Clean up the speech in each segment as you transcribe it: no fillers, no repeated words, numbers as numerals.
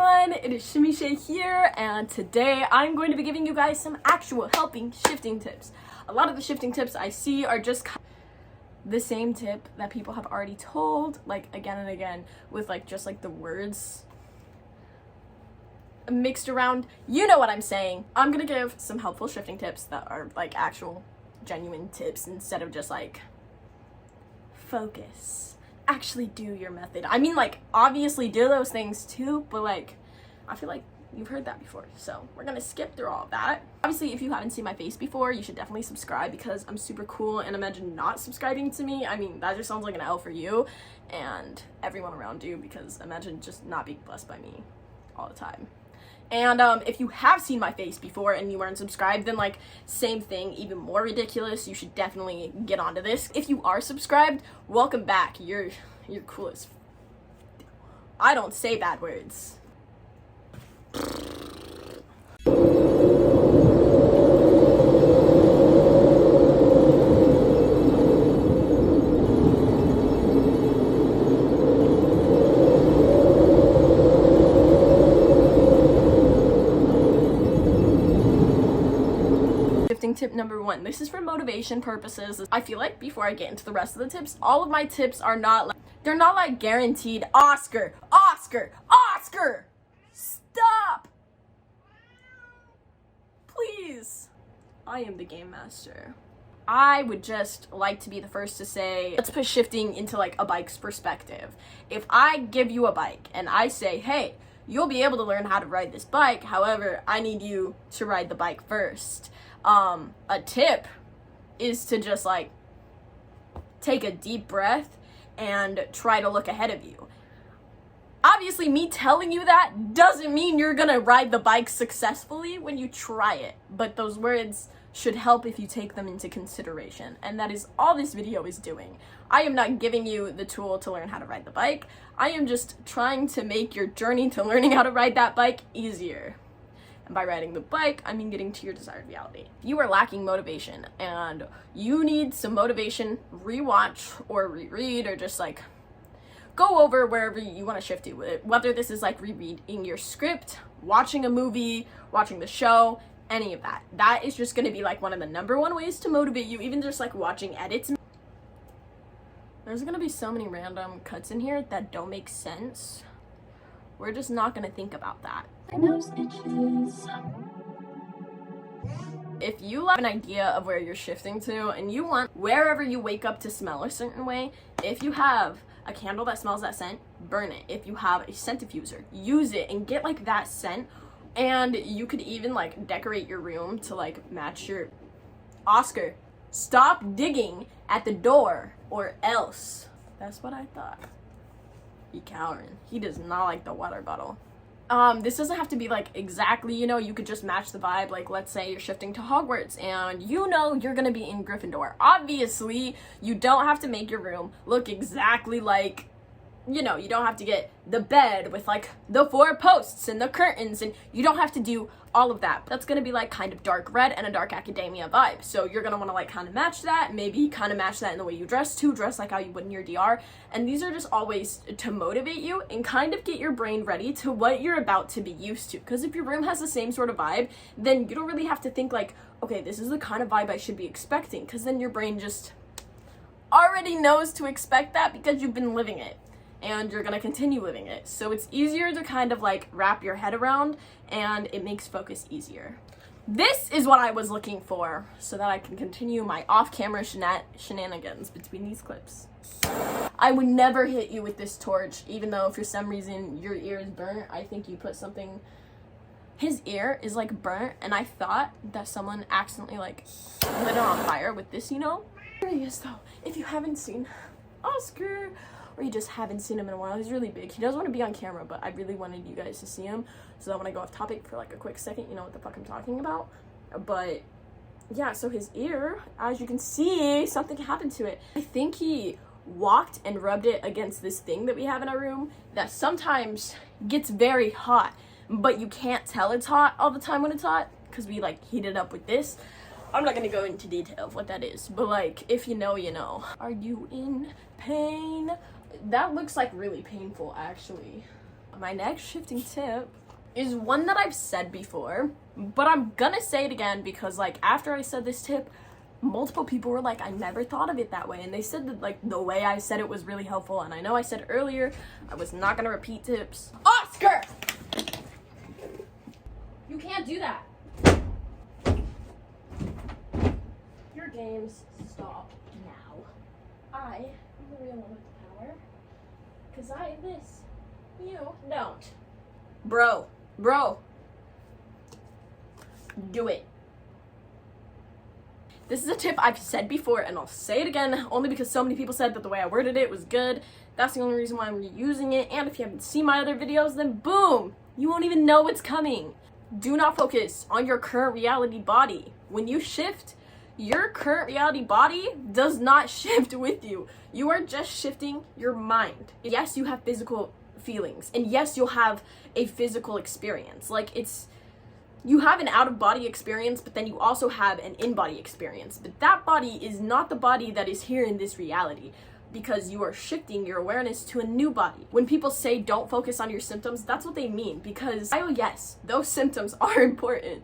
everyone, it is 𝗧𝗵𝗂 here, and today I'm going to be giving you guys some actual helping shifting tips. A lot of the shifting tips I see are just the same tip that people have already told, like again and again, with like just like the words mixed around. You know what I'm saying. I'm gonna give some helpful shifting tips that are like actual genuine tips instead of just like focus. Actually do your method. I mean, like, obviously do those things too, but like I feel like you've heard that before, so we're gonna skip through all of that. Obviously, if you haven't seen my face before, you should definitely subscribe because I'm super cool, and imagine not subscribing to me. I mean, that just sounds like an L for you and everyone around you, because imagine just not being blessed by me all the time. And if you have seen my face before and you weren't subscribed, then like same thing, even more ridiculous. You should definitely get onto this. If you are subscribed, welcome back. You're cool as I don't say bad words. Tip number 1. This is for motivation purposes. I feel like before I get into the rest of the tips, all of my tips are not like, they're not like guaranteed Oscar. Stop! Please. I am the game master. I would just like to be the first to say, let's put shifting into like a bike's perspective. If I give you a bike and I say, hey, you'll be able to learn how to ride this bike, however, I need you to ride the bike first. A tip is to just like take a deep breath and try to look ahead of you. Obviously, me telling you that doesn't mean you're gonna ride the bike successfully when you try it, but those words should help if you take them into consideration, and that is all this video is doing. I am not giving you the tool to learn how to ride the bike. I am just trying to make your journey to learning how to ride that bike easier. And by riding the bike, I mean getting to your desired reality. If you are lacking motivation and you need some motivation, rewatch or reread or just like go over wherever you want to shift to, whether this is like rereading your script, watching a movie, watching the show, any of that. That is just going to be like one of the #1 ways to motivate you, even just like watching edits. There's going to be so many random cuts in here that don't make sense. We're just not going to think about that. If you have an idea of where you're shifting to and you want wherever you wake up to smell a certain way, if you have a candle that smells that scent, burn it. If you have a scent diffuser, use it and get like that scent. And you could even like decorate your room to like match your Oscar. Stop digging at the door or else. That's what I thought. Be cowering. He does not like the water bottle. This doesn't have to be like exactly, you know, you could just match the vibe. Like, let's say you're shifting to Hogwarts and you know you're gonna be in Gryffindor. Obviously, you don't have to make your room look exactly like, you know, you don't have to get the bed with like the 4 posts and the curtains, and you don't have to do all of that. That's gonna be like kind of dark red and a dark academia vibe. So you're gonna wanna like kind of match that, maybe kind of match that in the way you dress too, dress like how you would in your DR. And these are just all ways to motivate you and kind of get your brain ready to what you're about to be used to. Because if your room has the same sort of vibe, then you don't really have to think like, okay, this is the kind of vibe I should be expecting, because then your brain just already knows to expect that because you've been living it. And you're gonna continue living it. So it's easier to kind of like wrap your head around, and it makes focus easier. This is what I was looking for so that I can continue my off-camera shenanigans between these clips. I would never hit you with this torch, even though for some reason your ear is burnt. I think you put something, his ear is like burnt, and I thought that someone accidentally like lit it on fire with this, you know? Here he is though, if you haven't seen Oscar, or you just haven't seen him in a while. He's really big. He does want to be on camera, but I really wanted you guys to see him so that when I go off topic for like a quick second, you know what the fuck I'm talking about. But yeah, so his ear, as you can see, something happened to it. I think he walked and rubbed it against this thing that we have in our room that sometimes gets very hot, but you can't tell it's hot all the time when it's hot because we like heat it up with this. I'm not gonna go into detail of what that is, but like, if you know, you know. Are you in pain? That looks like really painful, actually. my next shifting tip is one that I've said before, but I'm gonna say it again because, like, after I said this tip, multiple people were like, I never thought of it that way, and they said that, like, the way I said it was really helpful. And I know I said earlier I was not gonna repeat tips. Oscar! You can't do that. Your games stop now. I am the real one with the power, because I have this. You don't. Bro, do it. This is a tip I've said before, and I'll say it again only because so many people said that the way I worded it was good. That's the only reason why I'm reusing it. And if you haven't seen my other videos, then boom, you won't even know what's coming. Do not focus on your current reality body. When you shift, your current reality body does not shift with you. You are just shifting your mind. Yes, you have physical feelings, and yes, you'll have a physical experience. Like, you have an out-of-body experience, but then you also have an in-body experience. But that body is not the body that is here in this reality, because you are shifting your awareness to a new body. When people say don't focus on your symptoms, that's what they mean, because, oh yes, those symptoms are important.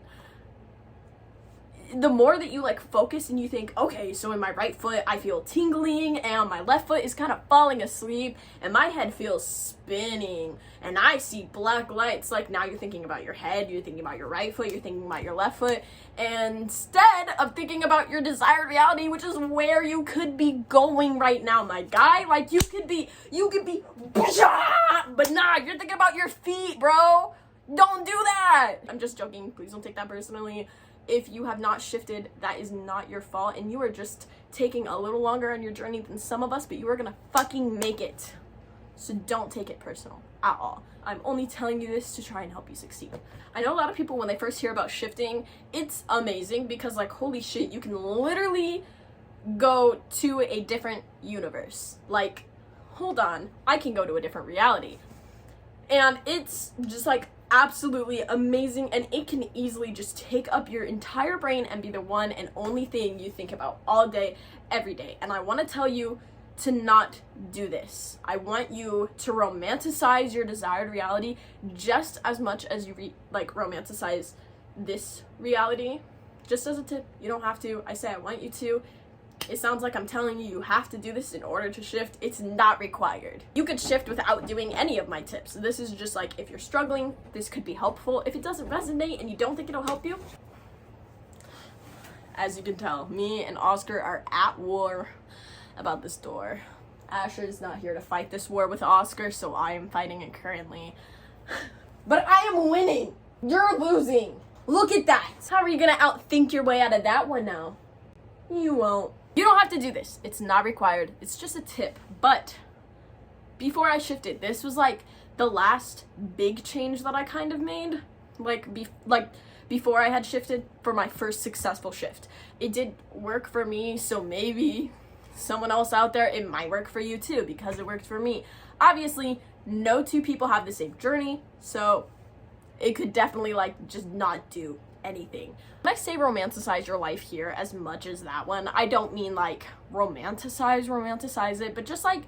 The more that you, like, focus and you think, okay, so in my right foot I feel tingling, and my left foot is kind of falling asleep, and my head feels spinning, and I see black lights, like, now you're thinking about your head, you're thinking about your right foot, you're thinking about your left foot, and instead of thinking about your desired reality, which is where you could be going right now, my guy. Like, you could be, but nah, you're thinking about your feet, bro. Don't do that. I'm just joking. Please don't take that personally. If you have not shifted, that is not your fault, and you are just taking a little longer on your journey than some of us, but you are gonna fucking make it. So don't take it personal at all. I'm only telling you this to try and help you succeed. I know a lot of people, when they first hear about shifting, it's amazing because, like, holy shit, you can literally go to a different universe. Like, hold on, I can go to a different reality. And it's just, like, absolutely amazing, and it can easily just take up your entire brain and be the one and only thing you think about all day, every day. And I want to tell you to not do this. I want you to romanticize your desired reality just as much as you romanticize this reality. Just as a tip, you don't have to. I say I want you to. It sounds like I'm telling you have to do this in order to shift. It's not required. You could shift without doing any of my tips. This is just like, if you're struggling, this could be helpful. If it doesn't resonate and you don't think it'll help you, as you can tell, me and Oscar are at war about this door. Asher is not here to fight this war with Oscar, so I am fighting it currently. But I am winning. You're losing. Look at that. How are you gonna outthink your way out of that one now? You won't. You don't have to do this. It's not required. It's just a tip. But before I shifted, this was like the last big change that I kind of made. Before I had shifted for my first successful shift. It did work for me, so maybe someone else out there, it might work for you too, because it worked for me. Obviously, no two people have the same journey, so it could definitely, like, just not do anything. When I say romanticize your life here as much as that one, I don't mean like romanticize it, but just like,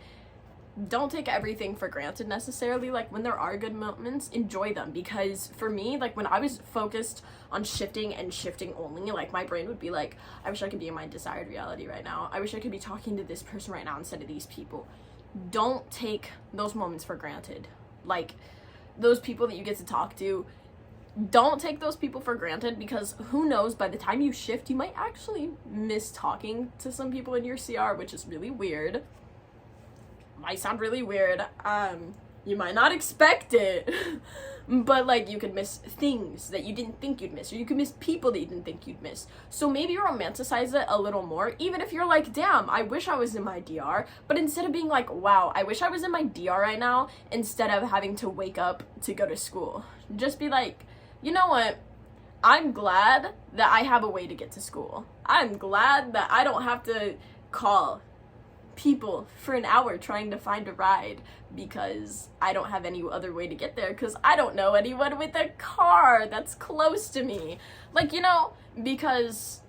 don't take everything for granted necessarily. Like, when there are good moments, enjoy them. Because for me, like, when I was focused on shifting and shifting only, like, my brain would be like, I wish I could be in my desired reality right now. I wish I could be talking to this person right now instead of these people. Don't take those moments for granted. Like, those people that you get to talk to, don't take those people for granted, because who knows, by the time you shift, you might actually miss talking to some people in your CR, which is really weird. Might sound really weird. You might not expect it, but, like, you could miss things that you didn't think you'd miss, or you could miss people that you didn't think you'd miss. So maybe romanticize it a little more, even if you're like, damn, I wish I was in my DR, but instead of being like, wow, I wish I was in my DR right now, instead of having to wake up to go to school, just be like, you know what, I'm glad that I have a way to get to school. I'm glad that I don't have to call people for an hour trying to find a ride because I don't have any other way to get there, because I don't know anyone with a car that's close to me. Like, you know, because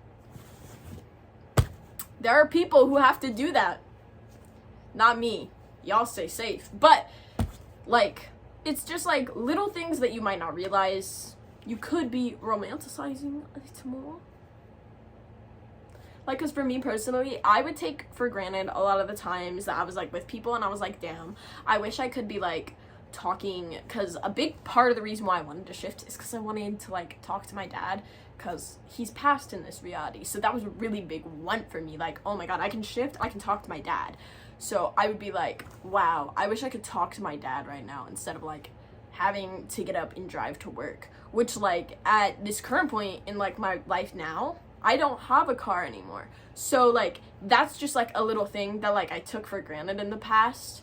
there are people who have to do that. Not me. Y'all stay safe. But, like, it's just like little things that you might not realize. You could be romanticizing it more. Like, because for me personally, I would take for granted a lot of the times that I was like with people and I was like, damn, I wish I could be like talking, because a big part of the reason why I wanted to shift is because I wanted to like talk to my dad, because he's passed in this reality. So that was a really big want for me, like, oh my god, I can shift, I can talk to my dad. So I would be like, wow, I wish I could talk to my dad right now instead of like having to get up and drive to work, which like at this current point in like my life now, I don't have a car anymore. So like that's just like a little thing that like I took for granted in the past,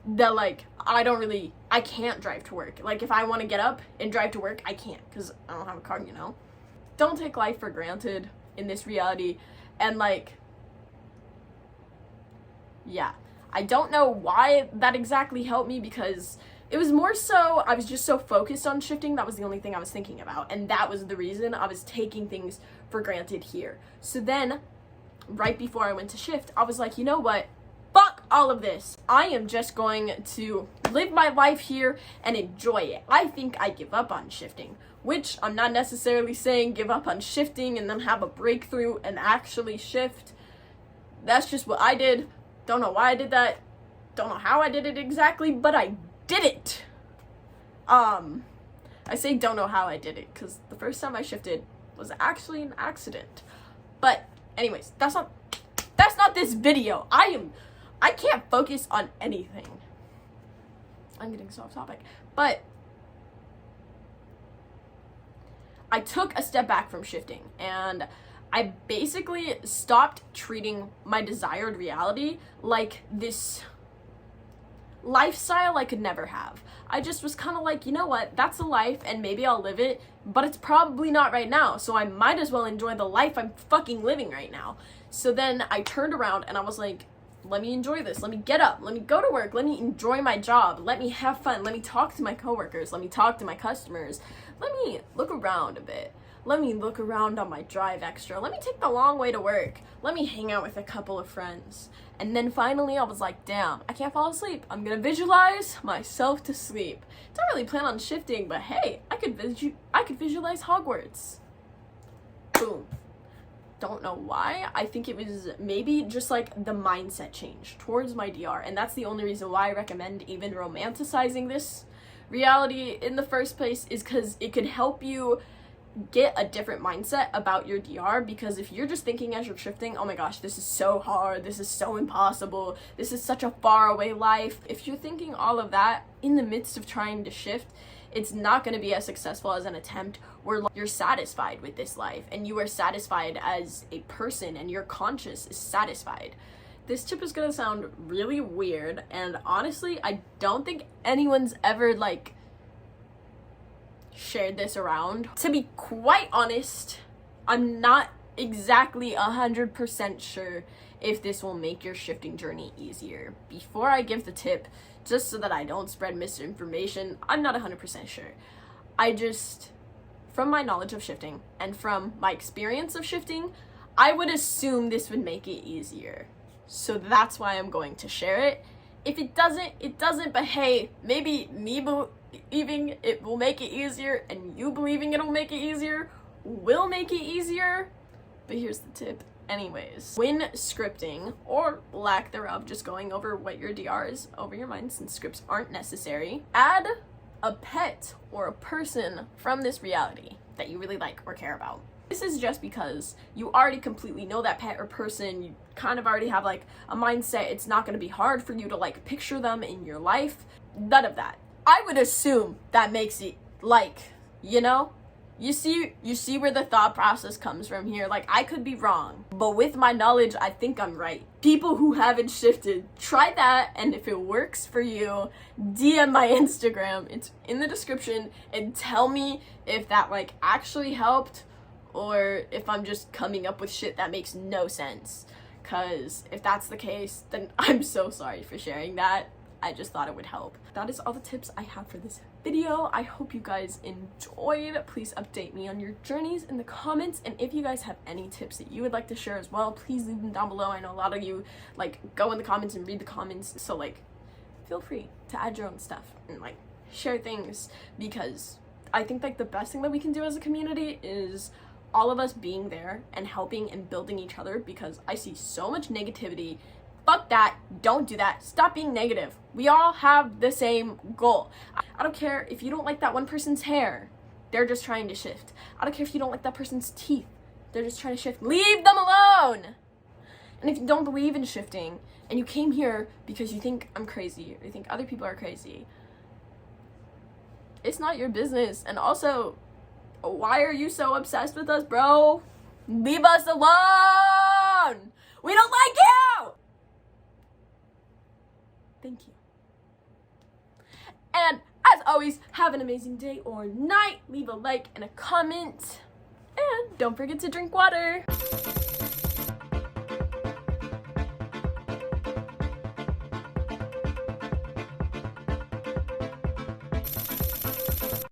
that like I can't drive to work. Like if I want to get up and drive to work, I can't because I don't have a car, you know. Don't take life for granted in this reality. And like, yeah, I don't know why that exactly helped me, because it was more so I was just so focused on shifting. That was the only thing I was thinking about, and that was the reason I was taking things for granted here. So then right before I went to shift, I was like, you know what, fuck all of this. I am just going to live my life here and enjoy it. I think I give up on shifting, which I'm not necessarily saying give up on shifting and then have a breakthrough and actually shift. That's just what I did. Don't know why I did that. Don't know how I did it exactly, but I did it. I say don't know how I did it because the first time I shifted was actually an accident. But anyways, that's not this video. I can't focus on anything. I'm getting so off topic. But I took a step back from shifting and I basically stopped treating my desired reality like this lifestyle I could never have. I just was kind of like, you know what, that's a life and maybe I'll live it, but it's probably not right now, so I might as well enjoy the life I'm fucking living right now. So then I turned around and I was like, let me enjoy this, let me get up, let me go to work, let me enjoy my job, let me have fun, let me talk to my coworkers, let me talk to my customers, let me look around a bit. Let me look around on my drive extra. Let me take the long way to work. Let me hang out with a couple of friends. And then finally I was like, damn, I can't fall asleep. I'm gonna visualize myself to sleep. Don't really plan on shifting, but hey, I could visualize Hogwarts. Boom. Don't know why. I think it was maybe just like the mindset change towards my DR. And that's the only reason why I recommend even romanticizing this reality in the first place, is because it could help you get a different mindset about your DR. Because if you're just thinking as you're shifting, oh my gosh, this is so hard, this is so impossible, this is such a far away life, if you're thinking all of that in the midst of trying to shift, it's not going to be as successful as an attempt where you're satisfied with this life and you are satisfied as a person and your conscience is satisfied. This tip is going to sound really weird, and honestly I don't think anyone's ever like shared this around. To be quite honest, I'm not exactly 100% sure if this will make your shifting journey easier. Before I give the tip, just so that I don't spread misinformation, I'm not 100% sure. I just, from my knowledge of shifting and from my experience of shifting, I would assume this would make it easier. So that's why I'm going to share it. If it doesn't, it doesn't, but hey, maybe me believing it will make it easier and you believing it'll make it easier will make it easier. But here's the tip anyways. When scripting, or lack thereof, just going over what your DR is over your mind since scripts aren't necessary, add a pet or a person from this reality that you really like or care about. This is just because you already completely know that pet or person, you kind of already have like a mindset, it's not going to be hard for you to like picture them in your life. None of that. I would assume that makes it like, you know, you see where the thought process comes from here. Like, I could be wrong, but with my knowledge, I think I'm right. People who haven't shifted, try that, and if it works for you, DM my Instagram, it's in the description, and tell me if that like actually helped or if I'm just coming up with shit that makes no sense. Cause if that's the case, then I'm so sorry for sharing that. I just thought it would help. That is all the tips I have for this video. I hope you guys enjoyed. Please update me on your journeys in the comments, and if you guys have any tips that you would like to share as well, please leave them down below. I know a lot of you like go in the comments and read the comments, so like feel free to add your own stuff and like share things, because I think like the best thing that we can do as a community is all of us being there and helping and building each other, because I see so much negativity. Fuck that. Don't do that. Stop being negative. We all have the same goal. I don't care if you don't like that one person's hair. They're just trying to shift. I don't care if you don't like that person's teeth. They're just trying to shift. Leave them alone! And if you don't believe in shifting, and you came here because you think I'm crazy, or you think other people are crazy, it's not your business. And also, why are you so obsessed with us, bro? Leave us alone! We don't like you! Thank you. And as always, have an amazing day or night. Leave a like and a comment. And don't forget to drink water.